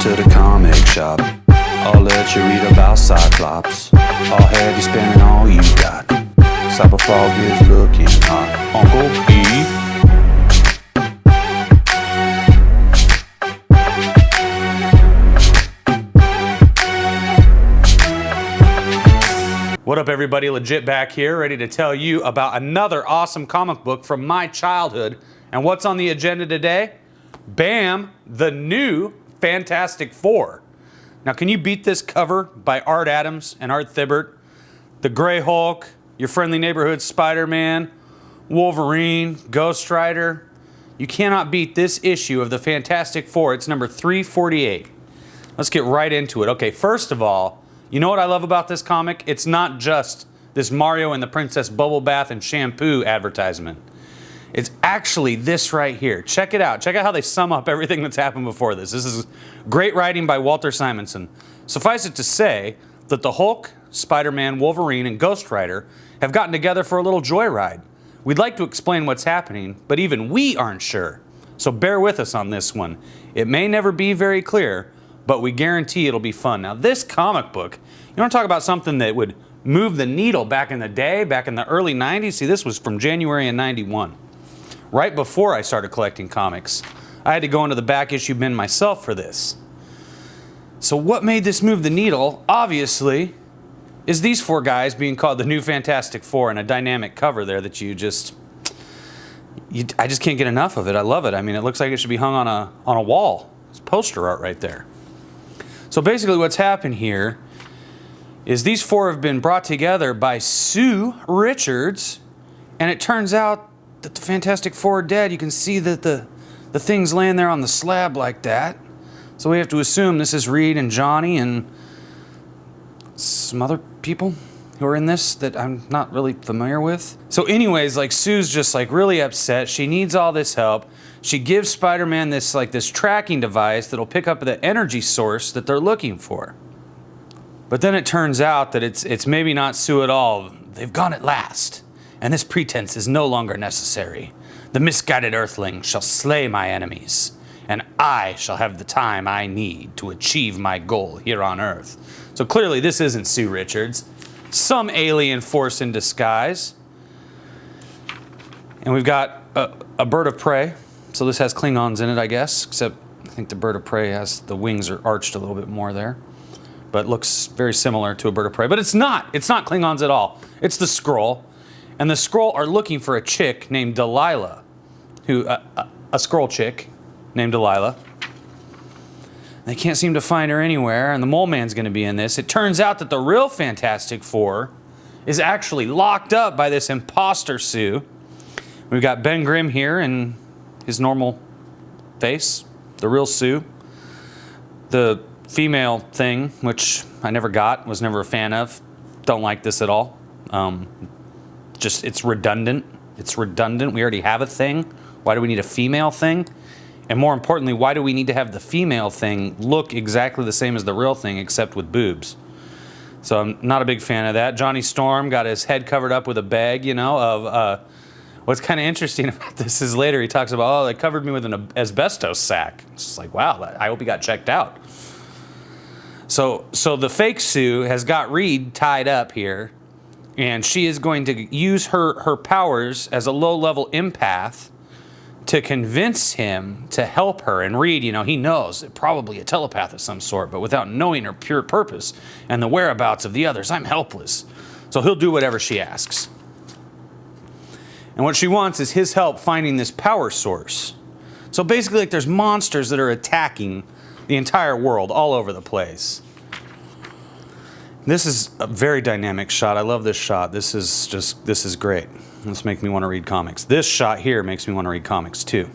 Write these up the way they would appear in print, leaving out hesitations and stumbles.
to the comic shop. I'll let you read about Cyclops. I'll have you spending all you got. Cyberfrog is looking hot. Uncle E. What up, everybody? Legit back here, ready to tell you about another awesome comic book from my childhood. And what's on the agenda today? Bam! The new Fantastic Four. Now, can you beat this cover by Art Adams and Art Thibault? The Gray Hulk, your friendly neighborhood Spider-Man, Wolverine, Ghost Rider. You cannot beat this issue of the Fantastic Four. It's number 348. Let's get right into it. Okay, first of all, you know what I love about this comic? It's not just this Mario and the Princess Bubble Bath and Shampoo advertisement. It's actually this right here. Check it out. Check out how they sum up everything that's happened before this. This is great writing by Walter Simonson. Suffice it to say that the Hulk, Spider-Man, Wolverine, and Ghost Rider have gotten together for a little joyride. We'd like to explain what's happening, but even we aren't sure. So bear with us on this one. It may never be very clear, but we guarantee it'll be fun. Now, this comic book, you want to talk about something that would move the needle back in the day, back in the early 90s? See, this was from January of 91. Right before I started collecting comics. I had to go into the back issue bin myself for this. So what made this move the needle, obviously, is these four guys being called the new Fantastic Four and a dynamic cover there that I just can't get enough of it. I love it. I mean, it looks like it should be hung on a wall. It's poster art right there. So basically what's happened here is these four have been brought together by Sue Richards, and it turns out that the Fantastic Four are dead. You can see that the thing's laying there on the slab like that. So we have to assume this is Reed and Johnny and some other people who are in this that I'm not really familiar with. So anyways, like, Sue's just like really upset. She needs all this help. She gives Spider-Man this tracking device that'll pick up the energy source that they're looking for. But then it turns out that it's maybe not Sue at all. They've gone at last. And this pretense is no longer necessary. The misguided Earthling shall slay my enemies, and I shall have the time I need to achieve my goal here on Earth. So clearly this isn't Sue Richards. Some alien force in disguise. And we've got a bird of prey. So this has Klingons in it, I guess, except I think the bird of prey has, the wings are arched a little bit more there. But looks very similar to a bird of prey. But it's not Klingons at all. It's the Skrull. And the Skrull are looking for a chick named Delilah, a Skrull chick named Delilah. They can't seem to find her anywhere, and the Mole Man's going to be in this. It turns out that the real Fantastic Four is actually locked up by this imposter Sue. We've got Ben Grimm here in his normal face, the real Sue. The female thing, which I never got, was never a fan of. Don't like this at all. It's redundant. It's redundant. We already have a thing. Why do we need a female thing? And more importantly, why do we need to have the female thing look exactly the same as the real thing, except with boobs? So I'm not a big fan of that. Johnny Storm got his head covered up with a bag, you know, of... What's kind of interesting about this is later he talks about, oh, they covered me with an asbestos sack. It's just like, wow, I hope he got checked out. So the fake Sue has got Reed tied up here, and she is going to use her powers as a low-level empath to convince him to help her. And Reed, you know, he knows, probably a telepath of some sort, but without knowing her pure purpose and the whereabouts of the others, I'm helpless. So he'll do whatever she asks. And what she wants is his help finding this power source. So basically, like, there's monsters that are attacking the entire world all over the place. This is a very dynamic shot. I love this shot. This is great. This makes me want to read comics. This shot here makes me want to read comics too.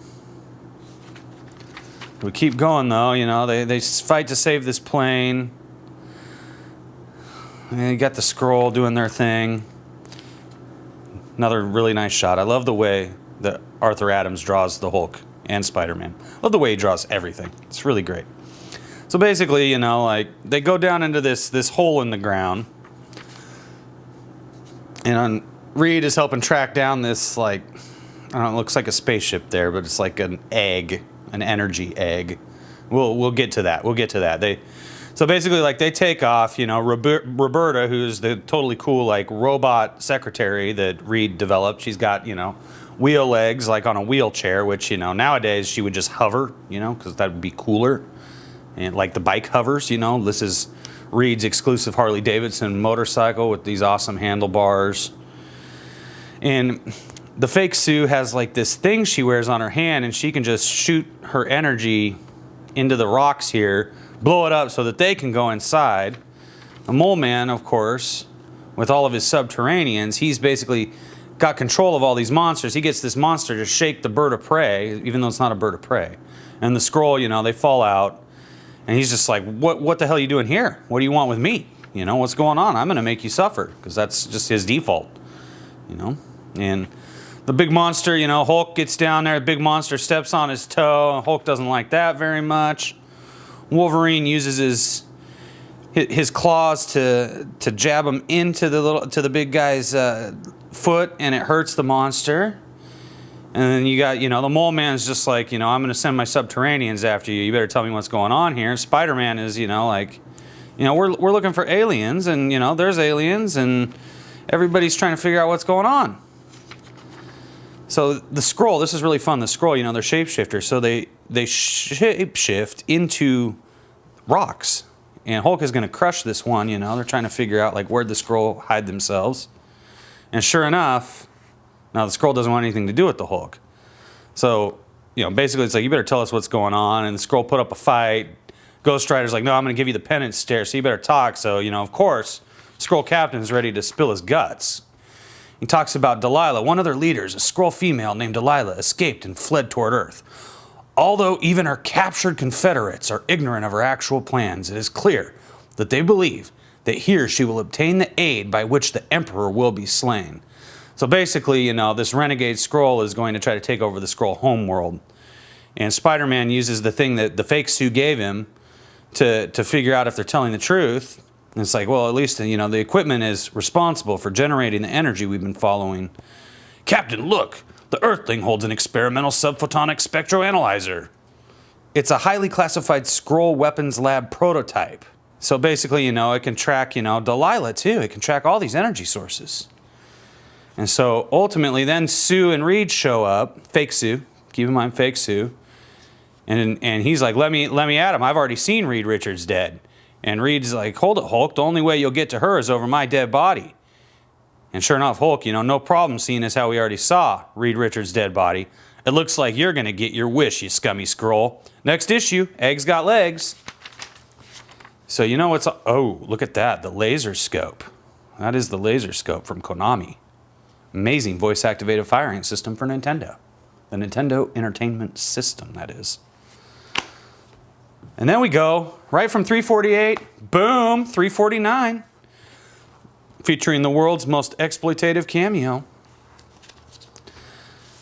We keep going though, you know, they fight to save this plane. And you got the Skrull doing their thing. Another really nice shot. I love the way that Arthur Adams draws the Hulk and Spider-Man. I love the way he draws everything. It's really great. So basically, you know, like, they go down into this hole in the ground, and Reed is helping track down this, like, I don't know, it looks like a spaceship there, but it's like an egg, an energy egg We'll get to that. We'll get to that. So basically, like, they take off. You know, Roberta, who's the totally cool, like, robot secretary that Reed developed. She's got, you know, wheel legs, like on a wheelchair, which, you know, nowadays she would just hover, you know, because that would be cooler. And like the bike hovers, you know. This is Reed's exclusive Harley Davidson motorcycle with these awesome handlebars. And the fake Sue has like this thing she wears on her hand, and she can just shoot her energy into the rocks here, blow it up so that they can go inside. The Mole Man, of course, with all of his subterraneans, he's basically got control of all these monsters. He gets this monster to shake the bird of prey, even though it's not a bird of prey. And the Skrull, you know, they fall out. And he's just like, what the hell are you doing here? What do you want with me? You know, what's going on? I'm going to make you suffer, because that's just his default, you know. And the big monster, you know, Hulk gets down there. The big monster steps on his toe. Hulk doesn't like that very much. Wolverine uses his claws to jab him into the big guy's foot, and it hurts the monster. And then you got, you know, the Mole Man's just like, you know, I'm going to send my subterraneans after you. You better tell me what's going on here. Spider-Man is, you know, like, you know, we're looking for aliens, and, you know, there's aliens, and everybody's trying to figure out what's going on. So the Skrull, this is really fun. The Skrull, you know, they're shapeshifters, so they shapeshift into rocks. And Hulk is going to crush this one, you know. They're trying to figure out, like, where'd the Skrull hide themselves. And sure enough, now the Skrull doesn't want anything to do with the Hulk. So, you know, basically it's like, you better tell us what's going on. And the Skrull put up a fight. Ghost Rider's like, no, I'm going to give you the penance stare, so you better talk. So, you know, of course, Skrull Captain's ready to spill his guts. He talks about Delilah. One of their leaders, a Skrull female named Delilah, escaped and fled toward Earth. Although even her captured Confederates are ignorant of her actual plans, it is clear that they believe that here she will obtain the aid by which the Emperor will be slain. So basically, you know, this renegade Skrull is going to try to take over the Skrull homeworld. And Spider-Man uses the thing that the fake Sue gave him to figure out if they're telling the truth. And it's like, well, at least, you know, the equipment is responsible for generating the energy we've been following. Captain, look! The Earthling holds an experimental subphotonic spectroanalyzer. It's a highly classified Skrull weapons lab prototype. So basically, you know, it can track, you know, Delilah too. It can track all these energy sources. And so ultimately then Sue and Reed show up, fake Sue, keep in mind fake Sue. And he's like, let me at him. I've already seen Reed Richards dead. And Reed's like, hold it, Hulk. The only way you'll get to her is over my dead body. And sure enough, Hulk, you know, no problem seeing as how we already saw Reed Richards' dead body. It looks like you're going to get your wish, you scummy Skrull. Next issue, Egg's got legs. So you know what's... Oh, look at that, the laser scope. That is the laser scope from Konami. Amazing voice-activated firing system for Nintendo. The Nintendo Entertainment System, that is. And then we go right from 348, boom, 349. Featuring the world's most exploitative cameo.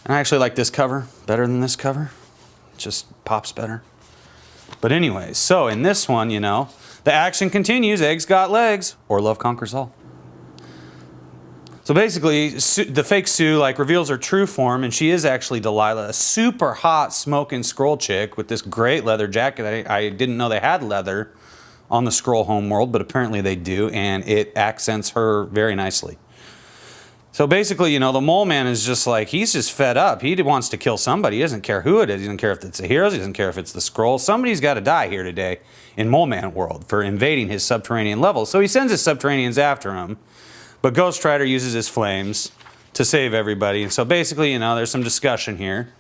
And I actually like this cover better than this cover. It just pops better. But anyways, so in this one, you know, the action continues. Egg's got legs, or love conquers all. So basically, the fake Sue like reveals her true form, and she is actually Delilah, a super hot smoking Skrull chick with this great leather jacket. I didn't know they had leather on the Skrull homeworld, but apparently they do, and it accents her very nicely. So basically, you know, the Mole Man is just like, he's just fed up. He wants to kill somebody. He doesn't care who it is. He doesn't care if it's the heroes. He doesn't care if it's the Skrull. Somebody's got to die here today in Mole Man world for invading his subterranean level. So he sends his subterraneans after him, but Ghost Rider uses his flames to save everybody. And so basically, you know, there's some discussion here.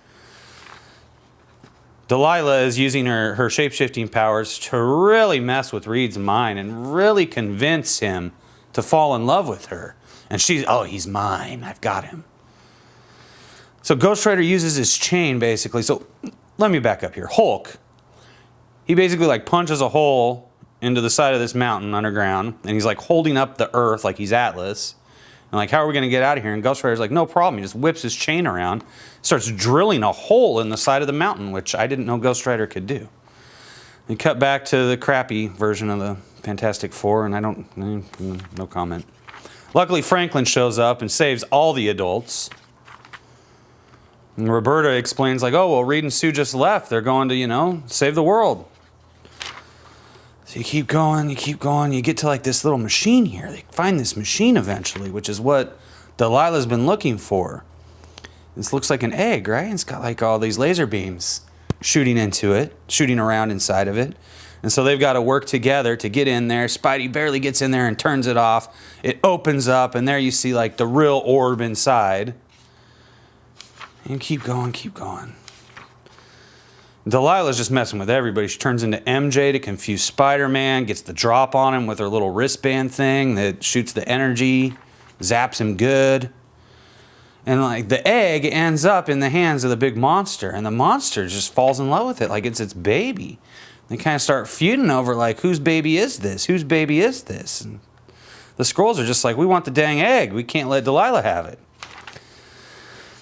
Delilah is using her shape-shifting powers to really mess with Reed's mind and really convince him to fall in love with her. And she's, oh, he's mine. I've got him. So Ghost Rider uses his chain, basically. So let me back up here. Hulk, he basically like punches a hole into the side of this mountain underground, and he's like holding up the earth like he's Atlas. And like, how are we going to get out of here? And Ghost Rider's like, no problem. He just whips his chain around, starts drilling a hole in the side of the mountain, which I didn't know Ghost Rider could do. We cut back to the crappy version of the Fantastic Four, and I don't, no comment. Luckily, Franklin shows up and saves all the adults. And Roberta explains like, oh, well, Reed and Sue just left. They're going to, you know, save the world. So you keep going, you get to like this little machine here. They find this machine eventually, which is what Delilah's been looking for. This looks like an egg, right? It's got like all these laser beams shooting into it, shooting around inside of it. And so they've got to work together to get in there. Spidey barely gets in there and turns it off. It opens up, and there you see like the real orb inside. And keep going, keep going. Delilah's just messing with everybody. She turns into MJ to confuse Spider-Man, gets the drop on him with her little wristband thing that shoots the energy, zaps him good. And like the egg ends up in the hands of the big monster, and the monster just falls in love with it like it's its baby. They kind of start feuding over like, whose baby is this? Whose baby is this? And the Skrulls are just like, we want the dang egg. We can't let Delilah have it.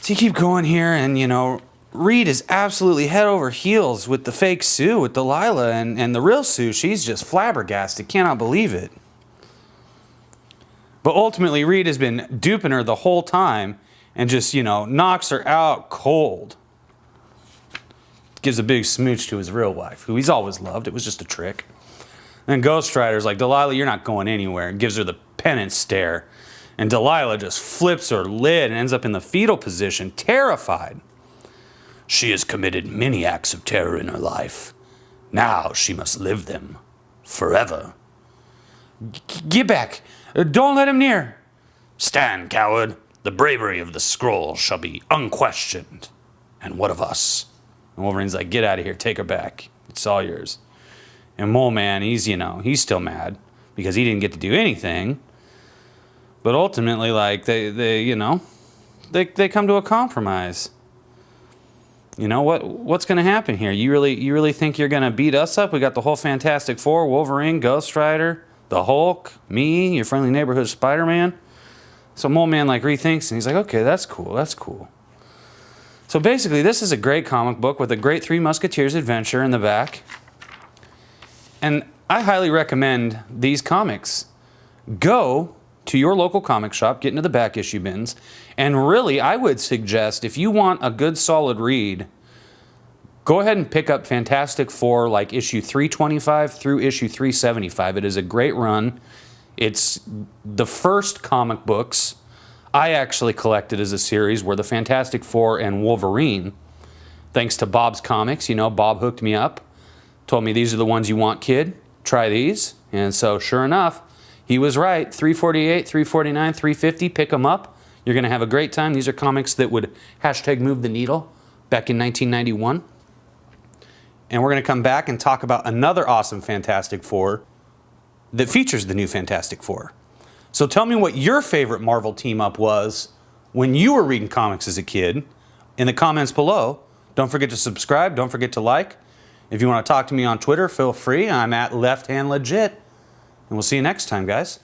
So you keep going here, and you know, Reed is absolutely head over heels with the fake Sue, with Delilah, and the real Sue, she's just flabbergasted, cannot believe it. But ultimately, Reed has been duping her the whole time and just, you know, knocks her out cold. Gives a big smooch to his real wife, who he's always loved. It was just a trick. Then Ghost Rider's like, Delilah, you're not going anywhere, and gives her the penance stare. And Delilah just flips her lid and ends up in the fetal position, terrified. She has committed many acts of terror in her life. Now she must live them forever. Get back. Don't let him near. Stand, coward. The bravery of the Skrull shall be unquestioned. And what of us? And Wolverine's like, get out of here. Take her back. It's all yours. And Mole Man, he's, you know, he's still mad because he didn't get to do anything. But ultimately, like, they you know, they come to a compromise. You know, what's going to happen here? You really think you're going to beat us up? We got the whole Fantastic Four, Wolverine, Ghost Rider, the Hulk, me, your friendly neighborhood Spider-Man. So Mole Man, like, rethinks, and he's like, okay, that's cool, that's cool. So basically, this is a great comic book with a great Three Musketeers adventure in the back. And I highly recommend these comics. Go to your local comic shop, get into the back issue bins, and really, I would suggest, if you want a good solid read, go ahead and pick up Fantastic Four, like issue 325 through issue 375. It is a great run. It's the first comic books I actually collected as a series were the Fantastic Four and Wolverine. Thanks to Bob's Comics, you know, Bob hooked me up, told me these are the ones you want, kid. Try these. And so, sure enough, he was right. 348, 349, 350, pick them up. You're going to have a great time. These are comics that would #move the needle back in 1991. And we're going to come back and talk about another awesome Fantastic Four that features the new Fantastic Four. So tell me what your favorite Marvel team-up was when you were reading comics as a kid in the comments below. Don't forget to subscribe. Don't forget to like. If you want to talk to me on Twitter, feel free. I'm at LeftHandLegit. And we'll see you next time, guys.